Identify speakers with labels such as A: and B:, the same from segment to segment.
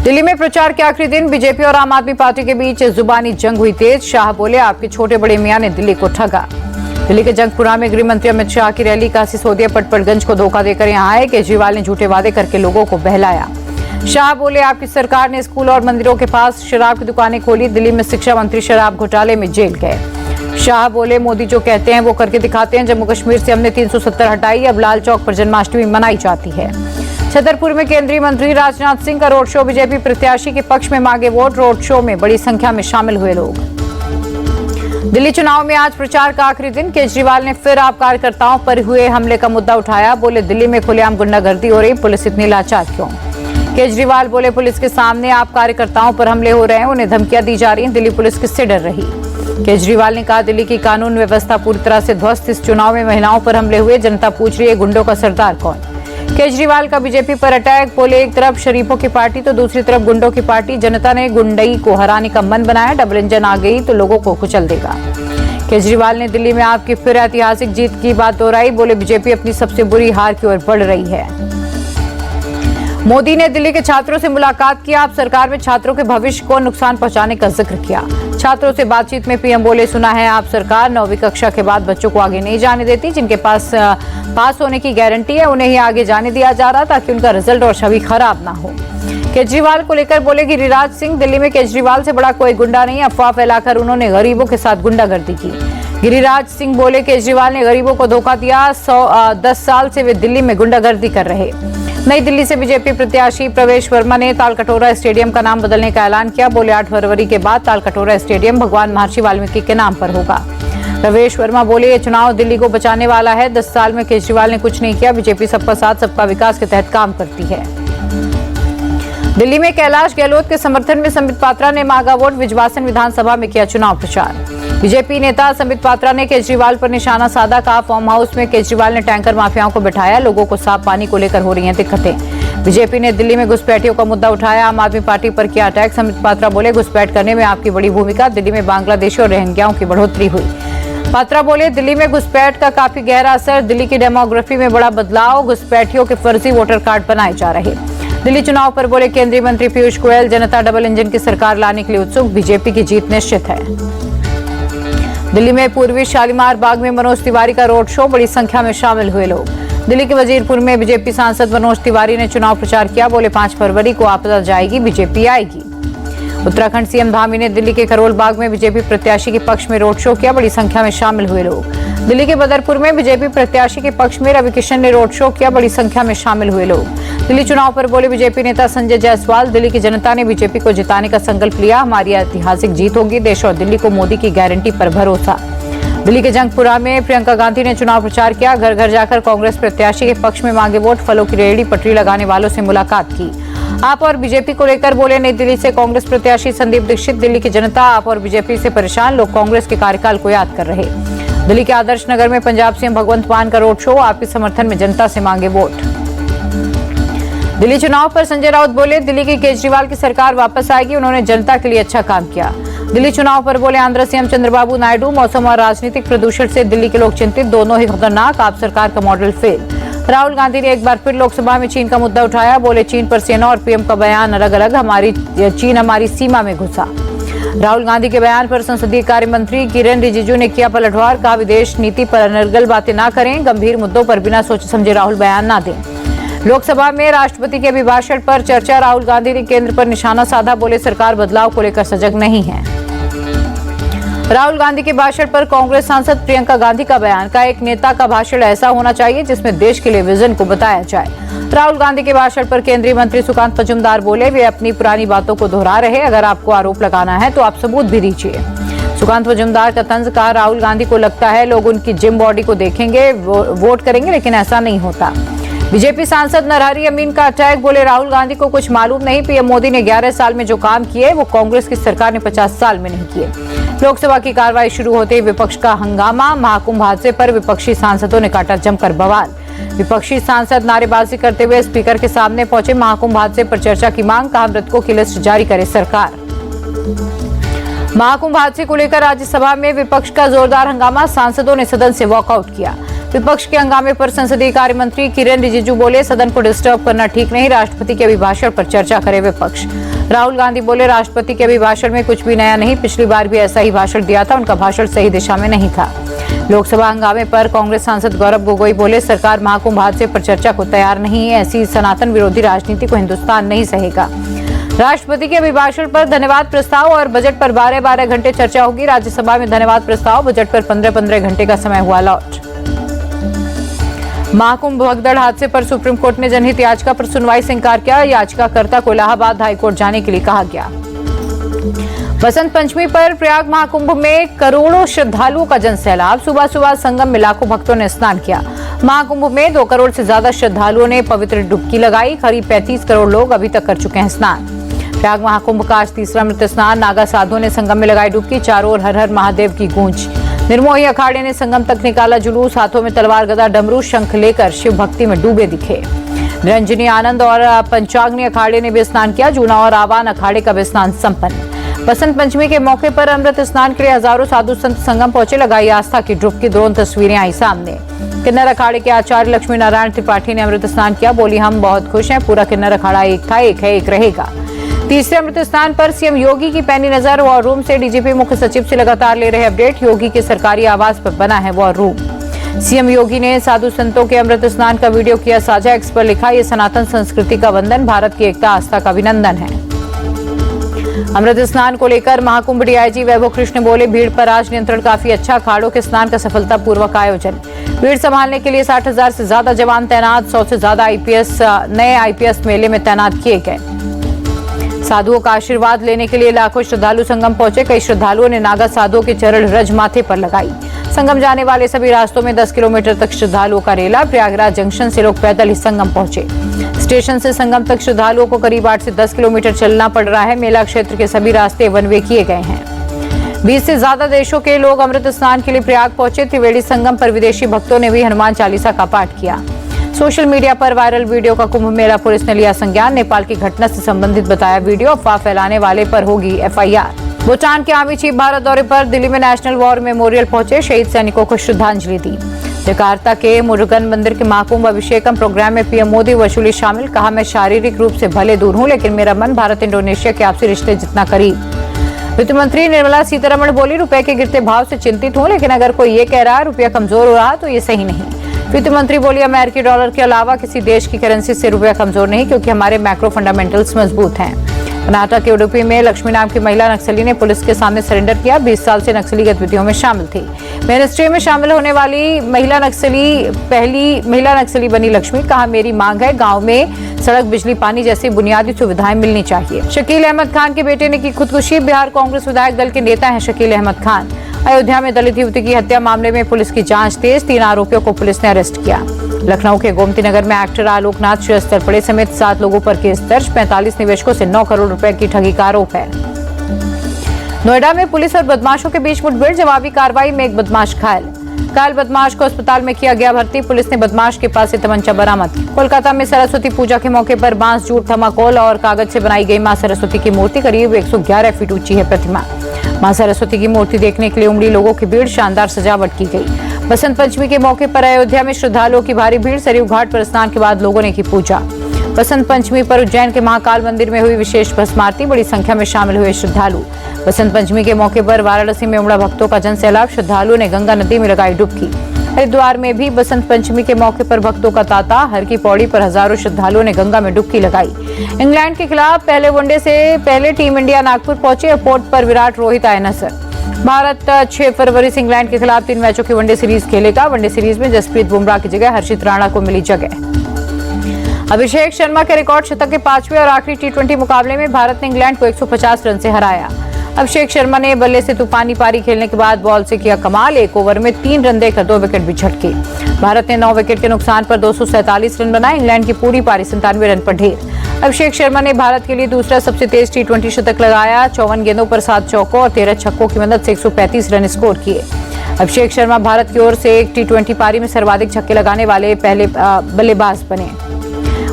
A: दिल्ली में प्रचार के आखिरी दिन बीजेपी और आम आदमी पार्टी के बीच जुबानी जंग हुई तेज। शाह बोले, आपके छोटे बड़े मियां ने दिल्ली को ठगा। दिल्ली के जंगपुरा में गृह मंत्री अमित शाह की रैली का सिसोदिया पटपड़गंज को धोखा देकर यहां आए। केजरीवाल ने झूठे वादे करके लोगों को बहलाया। शाह बोले, आपकी सरकार ने स्कूल और मंदिरों के पास शराब की दुकानें खोली। दिल्ली में शिक्षा मंत्री शराब घोटाले में जेल गए। शाह बोले, मोदी जो कहते हैं वो करके दिखाते हैं। जम्मू कश्मीर से हमने 370 हटाई, अब लाल चौक पर जन्माष्टमी मनाई जाती है। छतरपुर में केंद्रीय मंत्री राजनाथ सिंह का रोड शो। बीजेपी प्रत्याशी के पक्ष में मांगे वोट। रोड शो में बड़ी संख्या में शामिल हुए लोग। दिल्ली चुनाव में आज प्रचार का आखिरी दिन। केजरीवाल ने फिर आप कार्यकर्ताओं पर हुए हमले का मुद्दा उठाया। बोले, दिल्ली में खुलेआम गुंडागर्दी हो रही, पुलिस इतनी लाचार क्यों? केजरीवाल बोले, पुलिस के सामने आप कार्यकर्ताओं पर हमले हो रहे हैं, उन्हें धमकियां दी जा रही हैं, दिल्ली पुलिस किससे डर रही? केजरीवाल ने कहा, दिल्ली की कानून व्यवस्था पूरी तरह से ध्वस्त। इस चुनाव में महिलाओं पर हमले हुए, जनता पूछ रही है गुंडों का सरदार कौन? केजरीवाल का बीजेपी पर अटैक। बोले, एक तरफ शरीफों की पार्टी तो दूसरी तरफ गुंडों की पार्टी। जनता ने गुंडई को हराने का मन बनाया। डबल इंजन आ गई तो लोगों को कुचल देगा। केजरीवाल ने दिल्ली में आपकी फिर ऐतिहासिक जीत की बात दोहराई। बोले, बीजेपी अपनी सबसे बुरी हार की ओर बढ़ रही है। मोदी ने दिल्ली के छात्रों से मुलाकात की। आप सरकार में छात्रों के भविष्य को नुकसान पहुंचाने का जिक्र किया। छात्रों से बातचीत में पीएम बोले, सुना है आप सरकार 9वीं कक्षा के बाद बच्चों को आगे नहीं जाने देती। जिनके पास पास होने की गारंटी है उन्हें ही आगे जाने दिया जा रहा, ताकि उनका रिजल्ट और छवि खराब ना हो। केजरीवाल को लेकर बोले गिरिराज सिंह, दिल्ली में केजरीवाल से बड़ा कोई गुंडा नहीं। अफवाह फैलाकर उन्होंने गरीबों के साथ गुंडागर्दी की। गिरिराज सिंह बोले, केजरीवाल ने गरीबों को धोखा दिया। 10 साल से वे दिल्ली में गुंडागर्दी कर रहे। नई दिल्ली से बीजेपी प्रत्याशी प्रवेश वर्मा ने तालकटोरा स्टेडियम का नाम बदलने का ऐलान किया। बोले, 8 फरवरी के बाद तालकटोरा स्टेडियम भगवान महर्षि वाल्मीकि के नाम पर होगा। प्रवेश वर्मा बोले, ये चुनाव दिल्ली को बचाने वाला है। 10 साल में केजरीवाल ने कुछ नहीं किया। बीजेपी सबका साथ सबका विकास के तहत काम करती है। दिल्ली में कैलाश गहलोत के समर्थन में संबित पात्रा ने मांगा वोट। विजवासन विधानसभा में किया चुनाव प्रचार। बीजेपी नेता संबित पात्रा ने केजरीवाल पर निशाना साधा। कहा, फार्म हाउस में केजरीवाल ने टैंकर माफियाओं को बिठाया। लोगों को साफ पानी को लेकर हो रही हैं दिक्कतें। बीजेपी ने दिल्ली में घुसपैठियों का मुद्दा उठाया। आम आदमी पार्टी पर किया अटैक। संबित पात्रा बोले, घुसपैठ करने में आपकी बड़ी भूमिका। दिल्ली में बांग्लादेशी और रोहिंग्याओं की बढ़ोतरी हुई। पात्रा बोले, दिल्ली में घुसपैठ का काफी गहरा असर। दिल्ली की डेमोग्राफी में बड़ा बदलाव। घुसपैठियों के फर्जी वोटर कार्ड बनाए जा रहे। दिल्ली चुनाव पर बोले केंद्रीय मंत्री पीयूष गोयल, जनता डबल इंजन की सरकार लाने के लिए उत्सुक। बीजेपी की जीत निश्चित है। दिल्ली में पूर्वी शालीमार बाग में मनोज तिवारी का रोड शो। बड़ी संख्या में शामिल हुए लोग। दिल्ली के वजीरपुर में बीजेपी सांसद मनोज तिवारी ने चुनाव प्रचार किया। बोले, 5 फरवरी को आपदा जाएगी, बीजेपी आएगी। उत्तराखंड सीएम धामी ने दिल्ली के करोल बाग में बीजेपी प्रत्याशी के पक्ष में रोड शो किया। बड़ी संख्या में शामिल हुए लोग। दिल्ली के बदरपुर में बीजेपी प्रत्याशी के पक्ष में रवि किशन ने रोड शो किया। बड़ी संख्या में शामिल हुए लोग। दिल्ली चुनाव पर बोले बीजेपी नेता संजय जायसवाल, दिल्ली की जनता ने बीजेपी को जिताने का संकल्प लिया। हमारी ऐतिहासिक जीत होगी। देश और दिल्ली को मोदी की गारंटी पर भरोसा। दिल्ली के जंगपुरा में प्रियंका गांधी ने चुनाव प्रचार किया। घर घर जाकर कांग्रेस प्रत्याशी के पक्ष में मांगे वोट। फलों की रेहड़ी पटरी लगाने वालों से मुलाकात की। आप और बीजेपी को लेकर बोले नई दिल्ली से कांग्रेस प्रत्याशी संदीप दीक्षित, दिल्ली की जनता आप और बीजेपी से परेशान। लोग कांग्रेस के कार्यकाल को याद कर रहे। दिल्ली के आदर्श नगर में पंजाब सीएम भगवंत मान का रोड शो। आपके समर्थन में जनता से मांगे वोट। दिल्ली चुनाव पर संजय राउत बोले, दिल्ली की केजरीवाल की सरकार वापस आएगी। उन्होंने जनता के लिए अच्छा काम किया। दिल्ली चुनाव पर बोले आंध्र सीएम चंद्रबाबू नायडू, मौसम और राजनीतिक प्रदूषण से दिल्ली के लोग चिंतित, दोनों ही खतरनाक। आप सरकार का मॉडल फेल। राहुल गांधी ने एक बार फिर लोकसभा में चीन का मुद्दा उठाया। बोले, चीन पर सेना और पीएम का बयान अलग अलग। चीन हमारी सीमा में घुसा। राहुल गांधी के बयान पर संसदीय कार्य मंत्री किरेन रिजिजू ने किया पलटवार। कहा, विदेश नीति पर अनर्गल बातें ना करें। गंभीर मुद्दों पर बिना सोचे समझे राहुल बयान ना दें। लोकसभा में राष्ट्रपति के अभिभाषण पर चर्चा। राहुल गांधी ने केंद्र पर निशाना साधा। बोले, सरकार बदलाव को लेकर सजग नहीं है। राहुल गांधी के भाषण पर कांग्रेस सांसद प्रियंका गांधी का बयान। का एक नेता का भाषण ऐसा होना चाहिए जिसमें देश के लिए विजन को बताया जाए। राहुल गांधी के भाषण पर केंद्रीय मंत्री सुकांत मजूमदार बोले, वे अपनी पुरानी बातों को दोहरा रहे। अगर आपको आरोप लगाना है तो आप सबूत भी दीजिए। सुकांत मजूमदार का तंज। कहा, राहुल गांधी को लगता है लोग उनकी जिम बॉडी को देखेंगे, वोट करेंगे, लेकिन ऐसा नहीं होता। बीजेपी सांसद नरहरी अमीन का अटैक। बोले, राहुल गांधी को कुछ मालूम नहीं। पीएम मोदी ने 11 साल में जो काम किए वो कांग्रेस की सरकार ने 50 साल में नहीं किए। लोकसभा की कार्रवाई शुरू होते ही विपक्ष का हंगामा। महाकुंभ हादसे पर विपक्षी सांसदों ने काटा जमकर बवाल। विपक्षी सांसद नारेबाजी करते हुए स्पीकर के सामने पहुंचे। महाकुंभ हादसे पर चर्चा की मांग। कहा, मृतकों की लिस्ट जारी करे सरकार। महाकुंभ हादसे को लेकर राज्यसभा में विपक्ष का जोरदार हंगामा। सांसदों ने सदन से वॉकआउट किया। विपक्ष के हंगामे पर संसदीय कार्य मंत्री किरेन रिजिजू बोले, सदन को डिस्टर्ब करना ठीक नहीं, राष्ट्रपति के अभिभाषण पर चर्चा करे विपक्ष। राहुल गांधी बोले, राष्ट्रपति के अभिभाषण में कुछ भी नया नहीं, पिछली बार भी ऐसा ही भाषण दिया था, उनका भाषण सही दिशा में नहीं था। लोकसभा हंगामे पर कांग्रेस सांसद गौरव गोगोई बोले, सरकार महाकुंभ हादसे पर चर्चा को तैयार नहीं है, ऐसी सनातन विरोधी राजनीति को हिंदुस्तान नहीं सहेगा। राष्ट्रपति के अभिभाषण पर धन्यवाद प्रस्ताव और बजट पर 12-12 घंटे चर्चा होगी। राज्यसभा में धन्यवाद प्रस्ताव, बजट पर 15-15 घंटे का समय हुआ अलॉट। महाकुंभ भगदड़ हादसे पर सुप्रीम कोर्ट ने जनहित याचिका पर सुनवाई से इंकार किया। याचिकाकर्ता को इलाहाबाद हाईकोर्ट जाने के लिए कहा गया। बसंत पंचमी पर प्रयाग महाकुंभ में करोड़ों श्रद्धालुओं का जनसैलाब। सुबह सुबह संगम में लाखों भक्तों ने स्नान किया। महाकुंभ में 2 करोड़ से ज्यादा श्रद्धालुओं ने पवित्र डुबकी लगाई। करीब 35 करोड़ लोग अभी तक कर चुके हैं स्नान। प्रयाग महाकुंभ का आज तीसरा अमृत स्नान। नागा साधुओं ने संगम में लगाई डुबकी। चारों ओर हर हर महादेव की गूंज। निर्मोही अखाड़े ने संगम तक निकाला जुलूस। हाथों में तलवार, गदा, डमरू, शंख लेकर शिव भक्ति में डूबे दिखे। रंजनी आनंद और पंचाग्नि अखाड़े ने भी स्नान किया। जूना और आवान अखाड़े का भी स्नान संपन्न। बसंत पंचमी के मौके पर अमृत स्नान के लिए हजारों साधु संत संगम पहुंचे। लगाई आस्था की डुबकी। ड्रोन तस्वीरें आई सामने। किन्नर अखाड़े के आचार्य लक्ष्मी नारायण त्रिपाठी ने अमृत स्नान किया। बोली, हम बहुत खुश हैं, पूरा किन्नर अखाड़ा एक था, एक है, एक रहेगा। तीसरे अमृत स्नान पर सीएम योगी की पैनी नजर। वॉर रूम से डीजीपी मुख्य सचिव से लगातार ले रहे अपडेट। योगी के सरकारी आवास पर बना है वॉर रूम। सीएम योगी ने साधु संतों के अमृत स्नान का वीडियो किया साझा। एक्स पर लिखा, ये सनातन संस्कृति का वंदन, भारत की एकता आस्था का अभिनंदन है। अमृत स्नान को लेकर महाकुंभ डीआईजी वैभव कृष्ण बोले, भीड़ पर आज नियंत्रण काफी अच्छा। अखाड़ों के स्नान का सफलतापूर्वक आयोजन। भीड़ संभालने के लिए 60,000 से ज्यादा जवान तैनात। 100 से ज्यादा नए आईपीएस मेले में तैनात किए गए। साधुओं का आशीर्वाद लेने के लिए लाखों श्रद्धालु संगम पहुंचे। कई श्रद्धालुओं ने नागा साधुओं के चरण रज माथे पर लगाई। संगम जाने वाले सभी रास्तों में 10 किलोमीटर तक श्रद्धालुओं का रेला। प्रयागराज जंक्शन से लोग पैदल ही संगम पहुंचे। स्टेशन से संगम तक श्रद्धालुओं को करीब 8 से 10 किलोमीटर चलना पड़ रहा है। मेला क्षेत्र के सभी रास्ते वन वे किए गए हैं। 20 से ज्यादा देशों के लोग अमृत स्नान के लिए प्रयाग पहुंचे। त्रिवेणी संगम पर विदेशी भक्तों ने भी हनुमान चालीसा का पाठ किया। सोशल मीडिया पर वायरल वीडियो का कुंभ मेला पुलिस ने लिया संज्ञान। नेपाल की घटना से संबंधित बताया वीडियो। अफवाह फैलाने वाले पर होगी एफआईआर। भूटान के आर्मी चीफ भारत दौरे पर दिल्ली में नेशनल वॉर मेमोरियल पहुंचे। शहीद सैनिकों को श्रद्धांजलि दी। जकार्ता के मुरुगन मंदिर के महाकुंभ अभिषेकम प्रोग्राम में पीएम मोदी वर्चुअली शामिल। कहा, मैं शारीरिक रूप से भले दूर हूं, लेकिन मेरा मन भारत इंडोनेशिया के आपसी रिश्ते जितना करीब। वित्त मंत्री निर्मला सीतारमण बोली, रुपए के गिरते भाव से चिंतित हूं, लेकिन अगर कोई ये कह रहा है रुपया कमजोर हो रहा तो ये सही नहीं। वित्त मंत्री बोली, अमेरिकी डॉलर के अलावा किसी देश की करेंसी से रुपया कमजोर नहीं, क्योंकि हमारे मैक्रो फंडामेंटल्स मजबूत हैं। कर्नाटक के उडुपी में लक्ष्मी नाम की महिला नक्सली ने पुलिस के सामने सरेंडर किया। 20 साल से नक्सली गतिविधियों में शामिल थी। मिनिस्ट्री में शामिल होने वाली पहली महिला नक्सली बनी लक्ष्मी। कहा, मेरी मांग है गांव में सड़क, बिजली, पानी जैसी बुनियादी सुविधाएं मिलनी चाहिए। शकील अहमद खान के बेटे ने की खुदकुशी। बिहार कांग्रेस विधायक दल के नेता हैं शकील अहमद खान। अयोध्या में दलित युवती की हत्या मामले में पुलिस की जांच तेज। 3 आरोपियों को पुलिस ने अरेस्ट किया। लखनऊ के गोमती नगर में एक्टर आलोकनाथ श्रीस्तरपड़े समेत 7 लोगों पर केस दर्ज। 45 निवेशकों से 9 करोड़ रुपए की ठगी का आरोप है। नोएडा में पुलिस और बदमाशों के बीच मुठभेड़। जवाबी कार्रवाई में एक बदमाश घायल बदमाश को अस्पताल में किया गया भर्ती। पुलिस ने बदमाश के पास से तमंचा बरामद। कोलकाता में सरस्वती पूजा के मौके पर बांस, जूट, थर्माकोल और कागज से बनाई गई मां सरस्वती की मूर्ति करीब 111 फीट ऊंची है प्रतिमा। मां सरस्वती की मूर्ति देखने के लिए उमड़ी लोगों की भीड़। शानदार सजावट की गई। बसंत पंचमी के मौके पर अयोध्या में श्रद्धालुओं की भारी भीड़। सरयू घाट पर स्नान के बाद लोगों ने की पूजा। बसंत पंचमी पर उज्जैन के महाकाल मंदिर में हुई विशेष भस्म आरती। बड़ी संख्या में शामिल हुए श्रद्धालु। बसंत पंचमी के मौके पर वाराणसी में उमड़ा भक्तों का जनसैलाब। श्रद्धालुओं ने गंगा नदी में लगाई डुबकी। हरिद्वार में भी बसंत पंचमी के मौके पर भक्तों का तांता। हर की पौड़ी पर हजारों श्रद्धालुओं ने गंगा में डुबकी लगाई। इंग्लैंड के खिलाफ पहले वनडे से पहले टीम इंडिया नागपुर पहुंचे। एयरपोर्ट पर विराट, रोहित आए नजर। भारत 6 फरवरी से इंग्लैंड के खिलाफ 3 मैचों की वनडे सीरीज खेलेगा। वनडे सीरीज में जसप्रीत बुमराह की जगह हर्षित राणा को मिली जगह। अभिषेक शर्मा के रिकॉर्ड शतक के 5वें और आखिरी टी20 मुकाबले में भारत ने इंग्लैंड को 150 रन से हराया। अभिषेक शर्मा ने बल्ले से तूफानी पारी खेलने के बाद बॉल से किया कमाल। 1 ओवर में 3 रन देकर 2 विकेट भी झटके। भारत ने 9 विकेट के नुकसान पर 247 रन बनाए। इंग्लैंड की पूरी पारी 97 रन पर ढेर। अभिषेक शर्मा ने भारत के लिए दूसरा सबसे तेज टी20 शतक लगाया। 54 गेंदों पर 7 चौकों और 13 छक्कों की मदद से 135 रन स्कोर किए। अभिषेक शर्मा भारत की ओर से एक टी20 पारी में सर्वाधिक छक्के लगाने वाले पहले बल्लेबाज बने।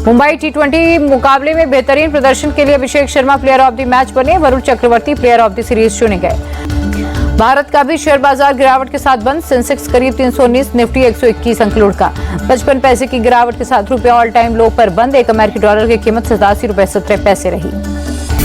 A: मुंबई टी20 मुकाबले में बेहतरीन प्रदर्शन के लिए Abhishek Sharma player of the match बने। Varun Chakravarthy player of the series चुने गए। भारत का भी शेयर बाजार गिरावट के साथ बंद। सेंसेक्स करीब 319, निफ्टी 121 अंक लुढ़का। 55 पैसे की गिरावट के साथ रुपया ऑल टाइम लो पर बंद। एक अमेरिकी डॉलर की कीमत 87 रुपये 17 पैसे रही।